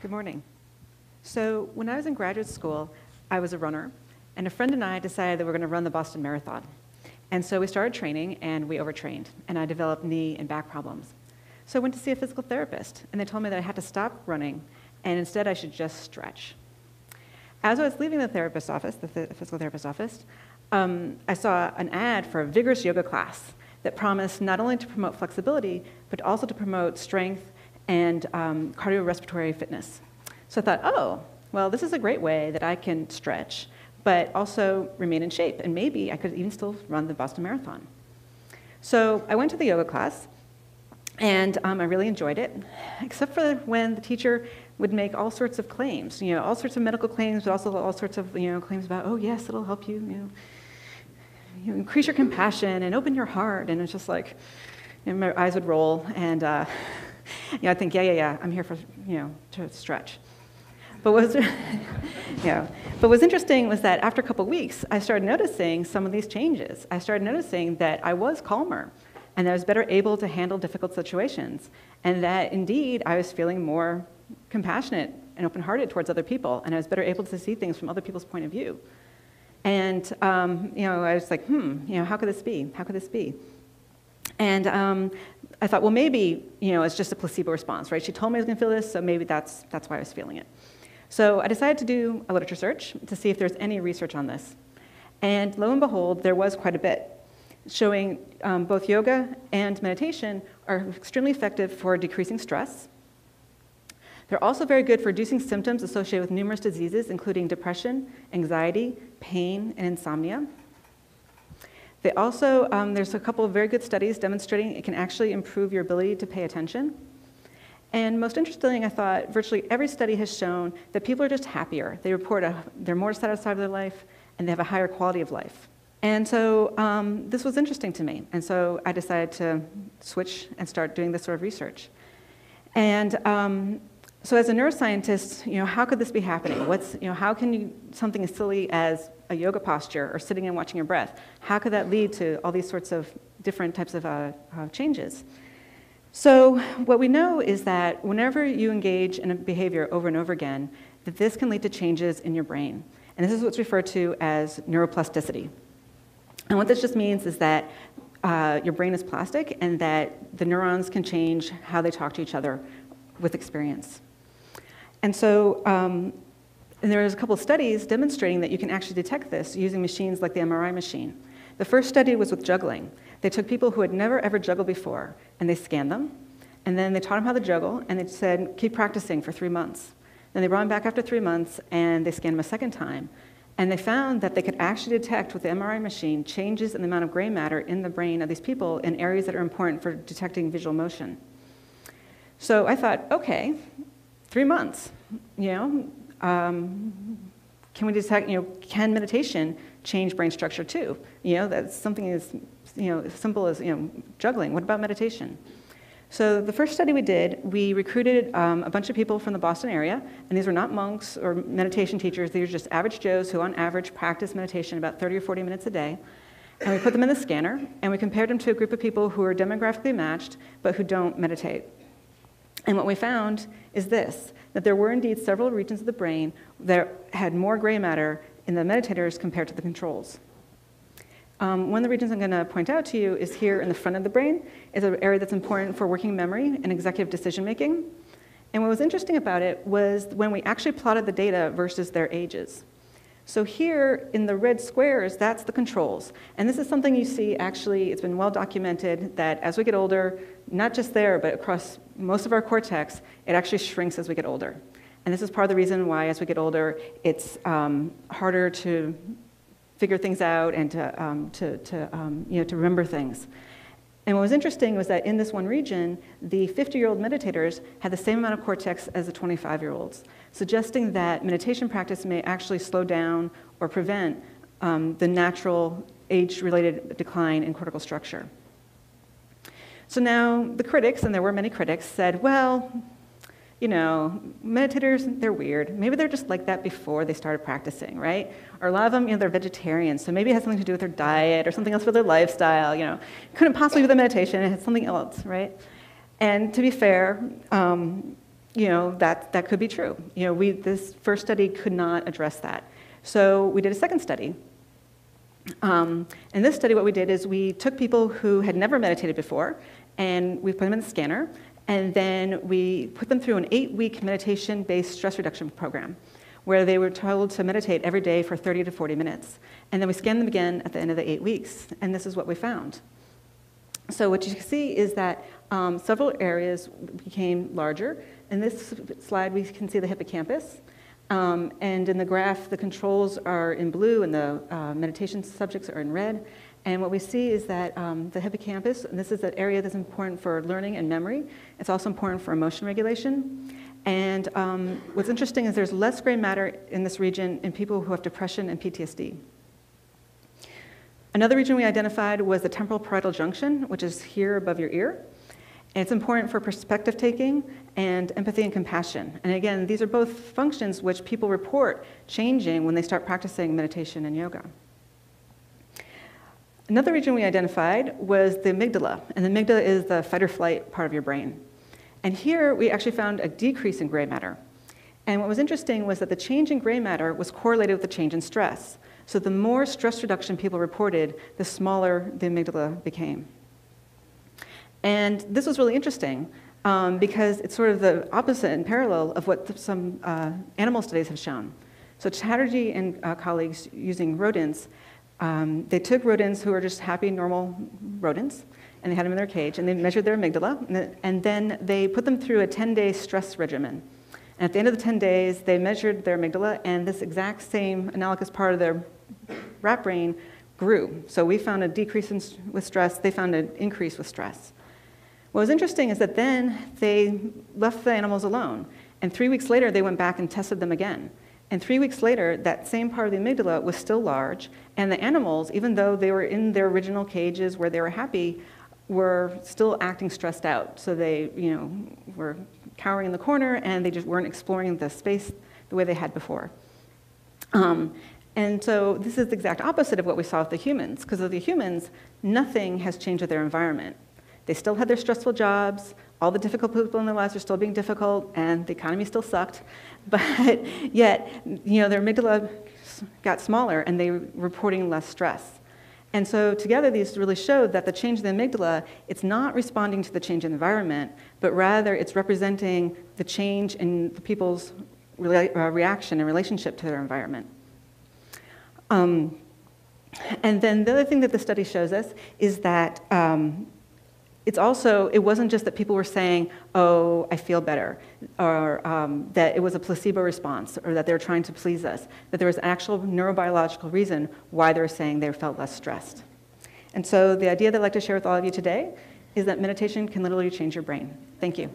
Good morning. So when I was in graduate school, I was a runner, and a friend and I decided that we were going to run the Boston Marathon. And so we started training, and we overtrained, and I developed knee and back problems. So I went to see a physical therapist, and they told me that I had to stop running, and instead I should just stretch. As I was leaving the therapist's office, the physical therapist's office, I saw an ad for a vigorous yoga class that promised not only to promote flexibility, but also to promote strength and cardiorespiratory fitness. So I thought, oh, well, this is a great way that I can stretch, but also remain in shape, and maybe I could even still run the Boston Marathon. So I went to the yoga class, and I really enjoyed it, except for when the teacher would make all sorts of claims, all sorts of medical claims, but also all sorts of claims about, oh yes, it'll help you, you increase your compassion and open your heart, and it's just like, my eyes would roll, and I'd think, yeah, I'm here for to stretch. But what's interesting was that after a couple of weeks, I started noticing some of these changes. I started noticing that I was calmer, and that I was better able to handle difficult situations, and that indeed I was feeling more compassionate and open-hearted towards other people, and I was better able to see things from other people's point of view. And I was like, how could this be? How could this be? And I thought, well, maybe it's just a placebo response, right? She told me I was going to feel this, so maybe that's why I was feeling it. So I decided to do a literature search to see if there's any research on this. And lo and behold, there was quite a bit, showing both yoga and meditation are extremely effective for decreasing stress. They're also very good for reducing symptoms associated with numerous diseases, including depression, anxiety, pain, and insomnia. They also, there's a couple of very good studies demonstrating it can actually improve your ability to pay attention. And most interesting, I thought, virtually every study has shown that people are just happier. They report they're more satisfied with their life, and they have a higher quality of life. And so this was interesting to me. And so I decided to switch and start doing this sort of research. And so as a neuroscientist, how could this be happening? How can something as silly as a yoga posture or sitting and watching your breath, how could that lead to all these sorts of different types of changes? So what we know is that whenever you engage in a behavior over and over again, that this can lead to changes in your brain. And this is what's referred to as neuroplasticity. And what this just means is that your brain is plastic and that the neurons can change how they talk to each other with experience. And so and there was a couple of studies demonstrating that you can actually detect this using machines like the MRI machine. The first study was with juggling. They took people who had never ever juggled before, and they scanned them, and then they taught them how to juggle, and they said, keep practicing for 3 months. Then they brought them back after 3 months, and they scanned them a second time. And they found that they could actually detect with the MRI machine changes in the amount of gray matter in the brain of these people in areas that are important for detecting visual motion. So I thought, okay, 3 months, can we detect, can meditation change brain structure too? That's something as, simple as, juggling. What about meditation? So the first study we did, we recruited a bunch of people from the Boston area, and these were not monks or meditation teachers. These were just average Joes who, on average, practice meditation about 30 or 40 minutes a day. And we put them in the scanner, and we compared them to a group of people who are demographically matched, but who don't meditate. And what we found is this, that there were indeed several regions of the brain that had more gray matter in the meditators compared to the controls. One of the regions I'm going to point out to you is here in the front of the brain. It's an area that's important for working memory and executive decision making. And what was interesting about it was when we actually plotted the data versus their ages. So here in the red squares, that's the controls. And this is something you see actually, it's been well documented that as we get older, not just there, but across most of our cortex, it actually shrinks as we get older. And this is part of the reason why as we get older, it's harder to figure things out and to remember things. And what was interesting was that in this one region, the 50-year-old meditators had the same amount of cortex as the 25-year-olds, suggesting that meditation practice may actually slow down or prevent the natural age-related decline in cortical structure. So now the critics, and there were many critics, said, well, meditators, they're weird. Maybe they're just like that before they started practicing, right? Or a lot of them, they're vegetarians, so maybe it has something to do with their diet or something else with their lifestyle, Couldn't possibly be the meditation, it had something else, right? And to be fair, that could be true. This first study could not address that. So we did a second study. In this study, what we did is we took people who had never meditated before, and we put them in the scanner, and then we put them through an 8-week meditation-based stress reduction program, where they were told to meditate every day for 30 to 40 minutes. And then we scanned them again at the end of the 8 weeks, and this is what we found. So what you can see is that several areas became larger. In this slide, we can see the hippocampus. And in the graph, the controls are in blue and the meditation subjects are in red. And what we see is that the hippocampus, and this is an area that's important for learning and memory. It's also important for emotion regulation. And what's interesting is there's less gray matter in this region in people who have depression and PTSD. Another region we identified was the temporal parietal junction, which is here above your ear. And it's important for perspective taking and empathy and compassion. And again, these are both functions which people report changing when they start practicing meditation and yoga. Another region we identified was the amygdala. And the amygdala is the fight or flight part of your brain. And here we actually found a decrease in gray matter. And what was interesting was that the change in gray matter was correlated with the change in stress. So the more stress reduction people reported, the smaller the amygdala became. And this was really interesting because it's sort of the opposite and parallel of what some animal studies have shown. So Chatterjee and colleagues using rodents, they took rodents who were just happy, normal rodents, and they had them in their cage, and they measured their amygdala, and then they put them through a 10-day stress regimen. And at the end of the 10 days, they measured their amygdala, and this exact same analogous part of their rat brain grew. So we found a decrease with stress. They found an increase with stress. What was interesting is that then they left the animals alone. And 3 weeks later, they went back and tested them again. And 3 weeks later, that same part of the amygdala was still large. And the animals, even though they were in their original cages where they were happy, were still acting stressed out. So they were cowering in the corner, and they just weren't exploring the space the way they had before. And so this is the exact opposite of what we saw with the humans, because with the humans, nothing has changed with their environment. They still had their stressful jobs, all the difficult people in their lives are still being difficult, and the economy still sucked, but yet their amygdala got smaller, and they were reporting less stress. And so together, these really showed that the change in the amygdala, it's not responding to the change in the environment, but rather it's representing the change in the people's reaction and relationship to their environment. And then the other thing that the study shows us is that it wasn't just that people were saying, oh, I feel better, or that it was a placebo response, or that they were trying to please us, that there was an actual neurobiological reason why they were saying they felt less stressed. And so the idea that I'd like to share with all of you today is that meditation can literally change your brain. Thank you.